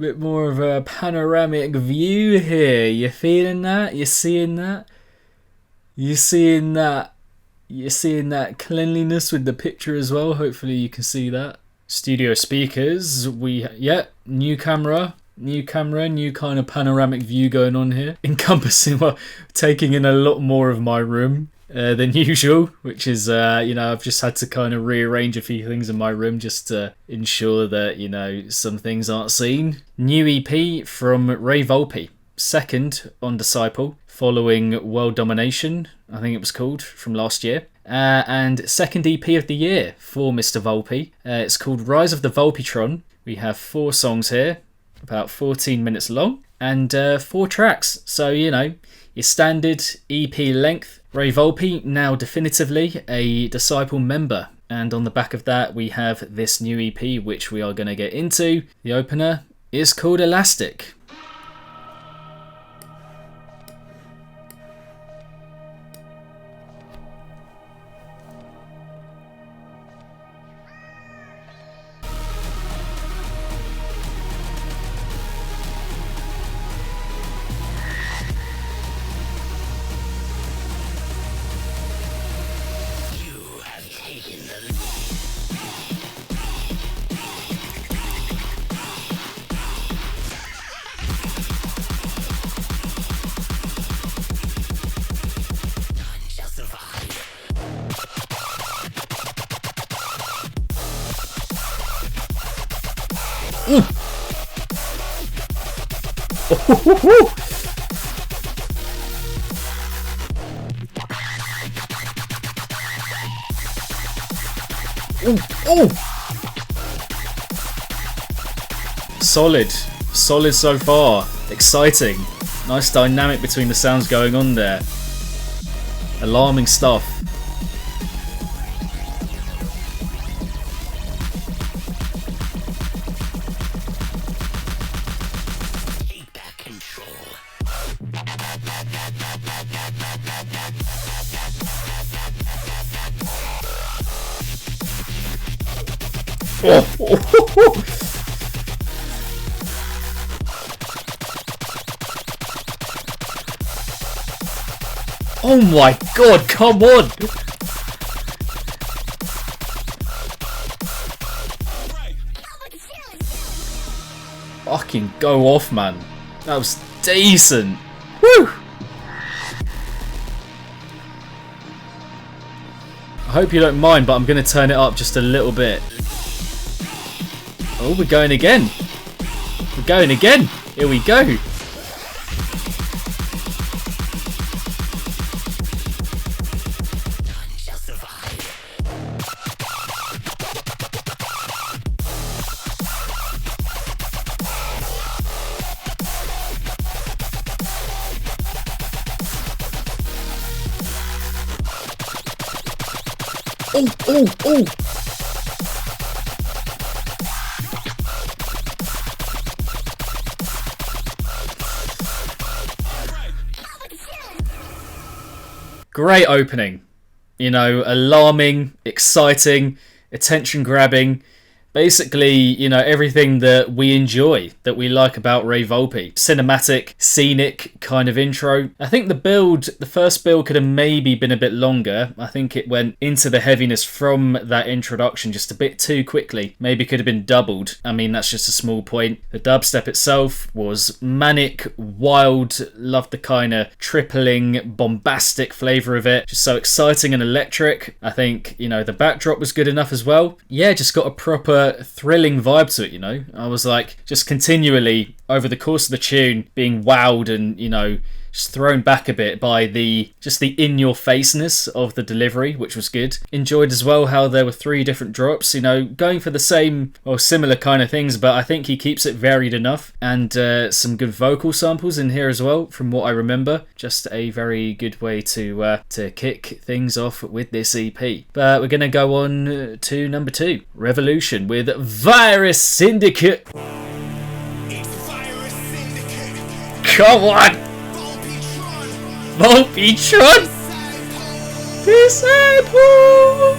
Bit more of a panoramic view here. You feeling that? You seeing that? You seeing that? You're seeing that cleanliness with the picture as well. Hopefully you can see that. Studio speakers. New camera, new kind of panoramic view going on here. Encompassing, well, taking in a lot more of my room than usual, which is, I've just had to kind of rearrange a few things in my room just to ensure that, some things aren't seen. New EP from Ray Volpe. Second on Disciple, following World Domination, I think it was called, from last year. And second EP of the year for Mr. Volpe. It's called Rise of the Volpetron. We have 4 songs here, about 14 minutes long, and 4 tracks. So, your standard EP length. Ray Volpe, now definitively a Disciple member. And on the back of that, we have this new EP, which we are going to get into. The opener is called Elastic. Solid so far. Exciting. Nice dynamic between the sounds going on there. Alarming stuff. Oh my god, come on! Fucking go off, man. That was decent. Woo! I hope you don't mind, but I'm going to turn it up just a little bit. Oh, we're going again. We're going again. Here we go. Oh! Great opening. Alarming, exciting, attention grabbing. Basically, everything that we enjoy, that we like about Ray Volpe. Cinematic, scenic kind of intro. I think the first build could have maybe been a bit longer. I think it went into the heaviness from that introduction just a bit too quickly. Maybe could have been doubled. I mean, that's just a small point. The dubstep itself was manic, wild. Loved the kind of tripling, bombastic flavour of it. Just so exciting and electric. I think, the backdrop was good enough as well. Yeah, just got a proper thrilling vibe to it. I was like just continually over the course of the tune being wowed and just thrown back a bit by the in-your-faceness of the delivery, which was good. Enjoyed as well how there were 3 different drops, going for the same or similar kind of things, but I think he keeps it varied enough, and some good vocal samples in here as well from what I remember. Just a very good way to kick things off with this EP. But we're going to go on to number 2, Revolution with Virus Syndicate. Come on! Volpetron! Disciple!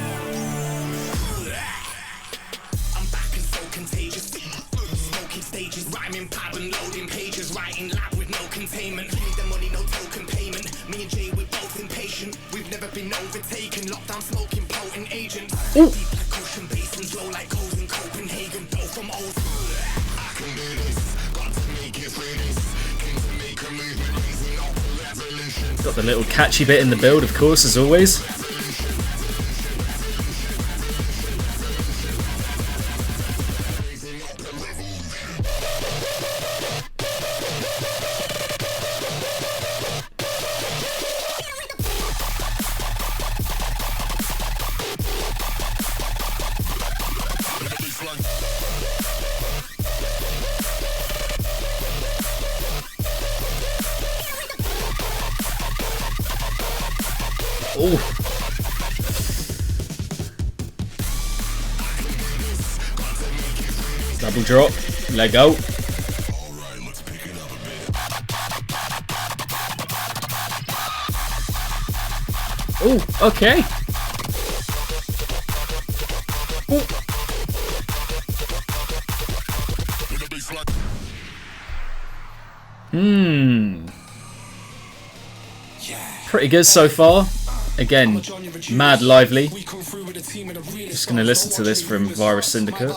I'm back and so contagious. Smoking stages, rhyming Rolling pad and loading pages, writing lab with no containment. Need the money, no token payment. Me and Jay, we're both impatient. We've never been overtaken. Lockdown smoking potent agents. Deep like ocean basins, low like coals in Copenhagen. Dough from old. I can do this, got to make it through this. Came to make a movement, raising up a revolution. Got the little catchy bit in the build, of course, as always. Oh. Double drop, let go. Oh, okay. Oh. Pretty good so far. Again, mad lively. Just gonna listen to this from Virus Syndicate.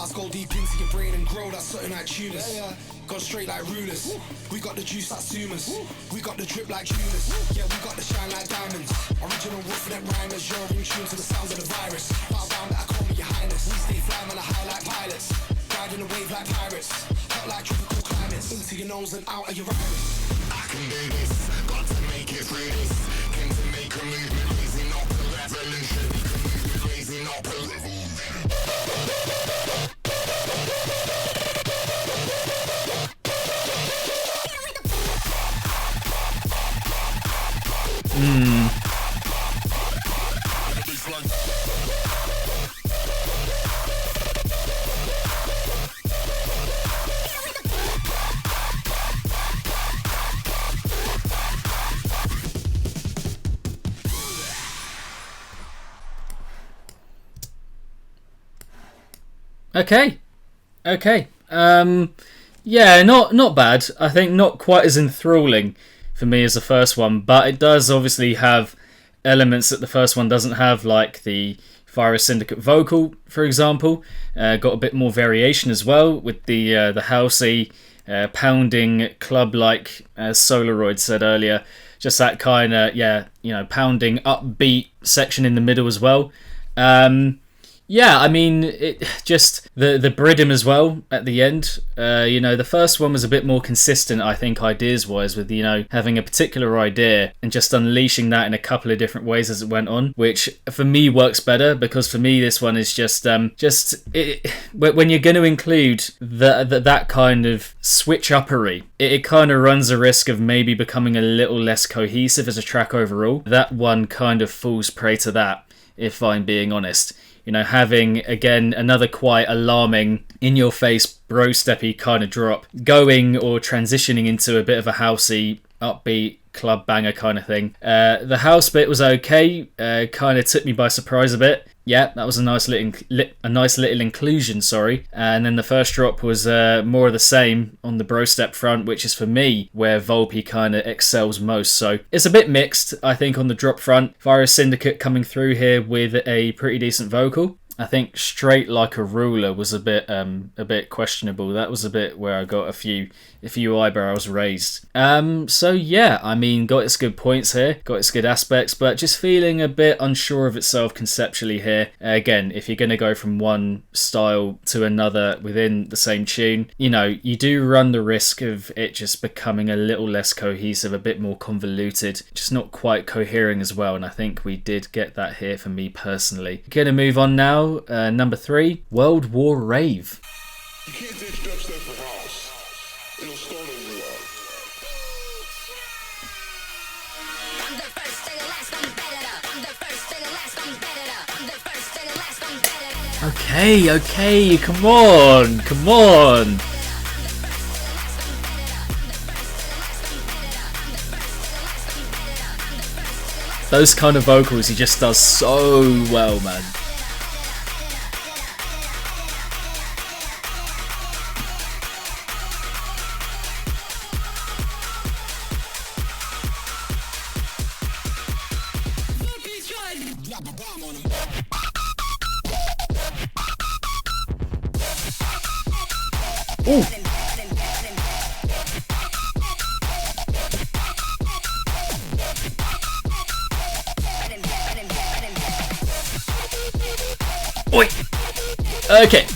Go straight like rulers. We got the juice like sumas. We got the drip like Judas. Yeah, we got the shine like diamonds. Original wolf for them rhymers. You're in tune to the sounds of the virus. Bow down that I call me your highness. We stay flying on a high like pilots. Riding a wave like pirates. Hot like tropical climates. Into your nose and out of your iris. I can do this. Got to make it through this. Came to make a movement. Raising up a revolution. Raising up a revolution. Okay. Yeah, not bad. I think not quite as enthralling for me as the first one, but it does obviously have elements that the first one doesn't have, like the Virus Syndicate vocal, for example. Got a bit more variation as well with the housey, pounding club-like, as Solaroid said earlier. Just that kind of, pounding upbeat section in the middle as well. Yeah, I mean, it just the Briddim as well at the end. The first one was a bit more consistent, I think, ideas-wise, with having a particular idea and just unleashing that in a couple of different ways as it went on, which for me works better, because for me this one is just when you're going to include that kind of switch-uppery, it kind of runs a risk of maybe becoming a little less cohesive as a track overall. That one kind of falls prey to that, if I'm being honest. Having, again, another quite alarming, in-your-face, bro-steppy kind of drop, going or transitioning into a bit of a housey, upbeat, club banger kind of thing. The house bit was okay, kind of took me by surprise a bit. Yeah, that was a nice little inclusion, and then the first drop was more of the same on the bro step front, which is for me where Volpe kind of excels most. So it's a bit mixed, I think, on the drop front. Virus Syndicate coming through here with a pretty decent vocal. I think Straight Like a Ruler was a bit questionable. That was a bit where I got a few eyebrows raised. So yeah, I mean, got its good points here, got its good aspects, but just feeling a bit unsure of itself conceptually here. Again, if you're going to go from one style to another within the same tune, you do run the risk of it just becoming a little less cohesive, a bit more convoluted, just not quite cohering as well, and I think we did get that here for me personally. Gonna move on now. Number 3, World War Rave. You can't ditch dubstep for house. It'll start over you. I'm the first and the last, I'm better. I'm the first and the last, I'm better. I'm the first and the last, I'm better. Okay, come on. Those kind of vocals he just does so well, man. Ooh. Oi. Okay.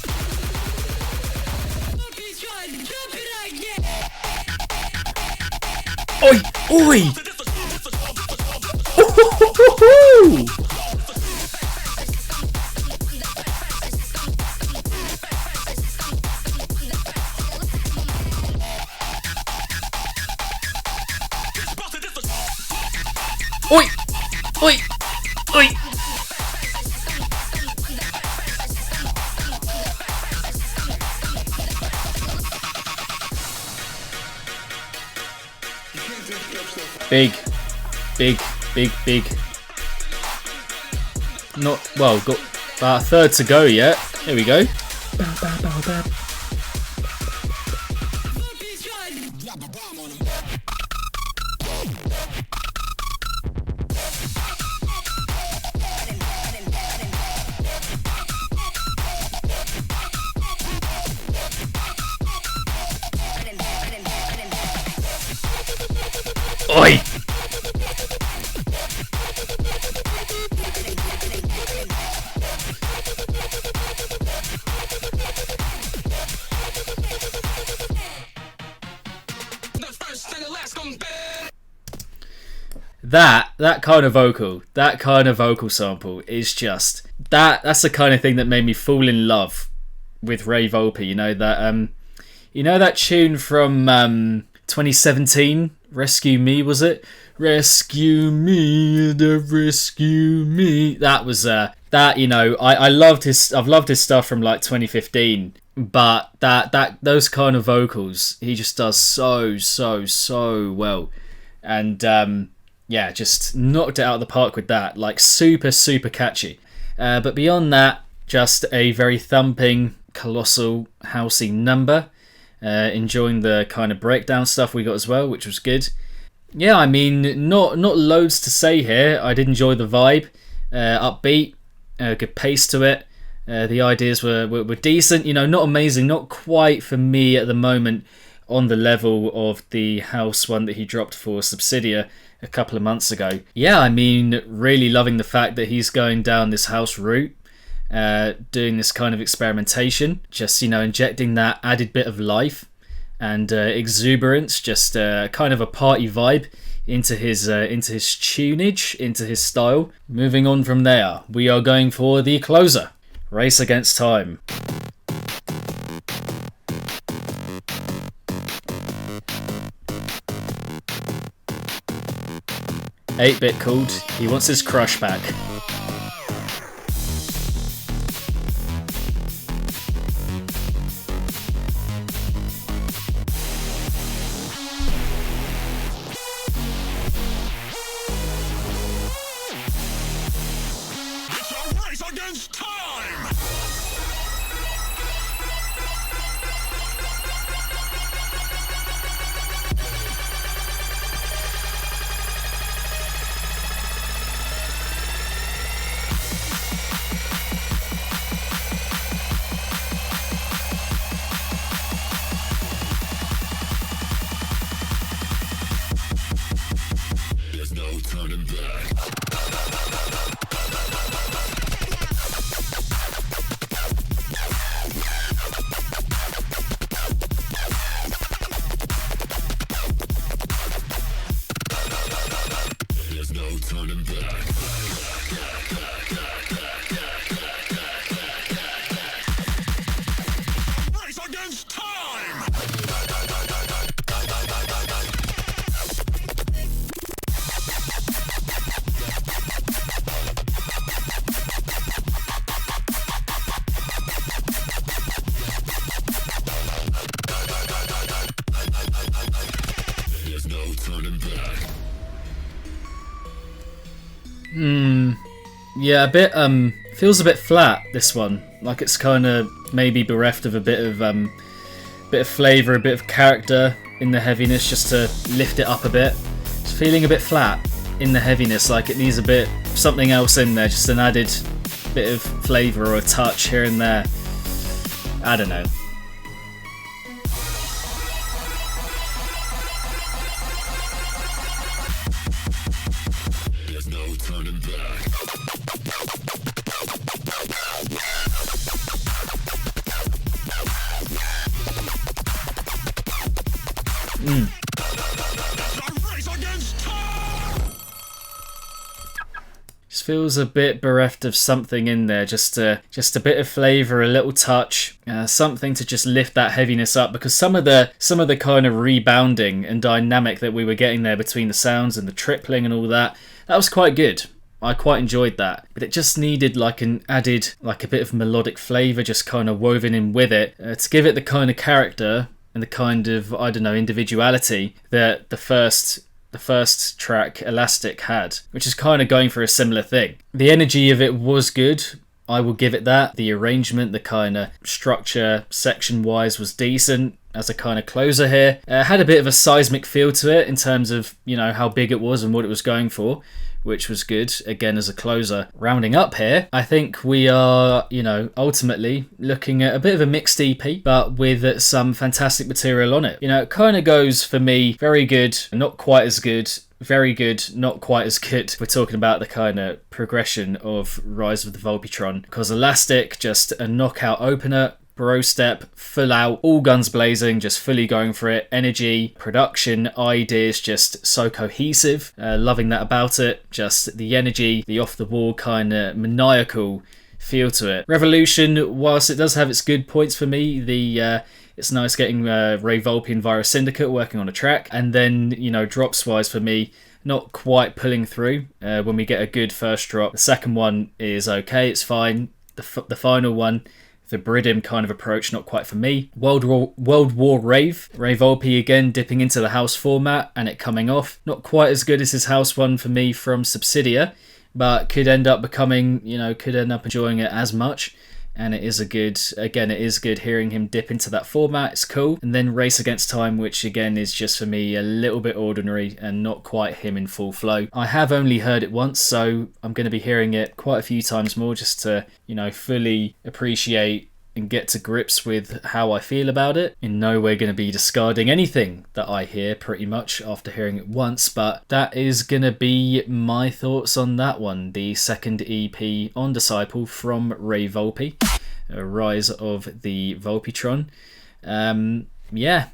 Oi. Oi. Ooh. Oi! Oi! Oi! Big, big, big, big. Not well. Got about a third to go yet. Here we go. Oi! That kind of vocal sample is just that's the kind of thing that made me fall in love with Ray Volpe. You know that tune from 2017, Rescue Me, was it? Rescue me, rescue me. That was that, you know, I've loved his stuff from like 2015, but those kind of vocals he just does so well. And yeah, just knocked it out of the park with that. Like super catchy. But beyond that, just a very thumping, colossal, housey number. Enjoying the kind of breakdown stuff we got as well, which was good. Yeah, I mean, not loads to say here. I did enjoy the vibe, upbeat, good pace to it. The ideas were decent, you know, not amazing, not quite for me at the moment on the level of the house one that he dropped for Subsidia a couple of months ago. Yeah, I mean, really loving the fact that he's going down this house route, doing this kind of experimentation, just, you know, injecting that added bit of life and exuberance, just kind of a party vibe into his tunage, into his style. Moving on from there, we are going for the closer, Race Against Time. Eight-bit called, he wants his crush back. It's a race against time! There's no turning back. There's no turning back. Race against time! There's no turning back. Yeah, a bit feels a bit flat, this one. Like it's kind of maybe bereft of a bit of flavour, a bit of character in the heaviness, just to lift it up a bit. It's feeling a bit flat in the heaviness, like it needs a bit something else in there, just an added bit of flavour or a touch here and there. I don't know. Just feels a bit bereft of something in there, just a bit of flavour, a little touch, something to just lift that heaviness up, because some of the kind of rebounding and dynamic that we were getting there between the sounds and the tripling and all that was quite good. I quite enjoyed that, but it just needed like an added, like a bit of melodic flavour just kind of woven in with it to give it the kind of character and the kind of, I don't know, individuality that the first track, Elastic, had, which is kind of going for a similar thing. The energy of it was good, I will give it that. The arrangement, the kind of structure section wise was decent as a kind of closer here. Had a bit of a seismic feel to it in terms of, you know, how big it was and what it was going for, which was good, again, as a closer. Rounding up here, I think we are, you know, ultimately looking at a bit of a mixed EP, but with some fantastic material on it. You know, it kind of goes for me very good, not quite as good, very good, not quite as good. We're talking about the kind of progression of Rise of the Volpetron, because Elastic, just a knockout opener. Bro Step, full out, all guns blazing, just fully going for it. Energy, production, ideas, just so cohesive. Loving that about it. Just the energy, the off the wall kind of maniacal feel to it. Revolution, whilst it does have its good points for me, it's nice getting Ray Volpe and Virus Syndicate working on a track, and then, you know, drops wise for me, not quite pulling through when we get a good first drop. The second one is okay, it's fine. The final one, the Bridim kind of approach, not quite for me. World War Rave. Ray Volpe again dipping into the house format and it coming off. Not quite as good as his house one for me from Subsidia, but could end up becoming, you know, could end up enjoying it as much. And it is it is good hearing him dip into that format. It's cool. And then Race Against Time, which again is just for me a little bit ordinary and not quite him in full flow. I have only heard it once, so I'm going to be hearing it quite a few times more just to, you know, fully appreciate and get to grips with how I feel about it. In no way going to be discarding anything that I hear pretty much after hearing it once, but that is going to be my thoughts on that one. The second EP on Disciple from Ray Volpe, Rise of the Volpetron. Yeah,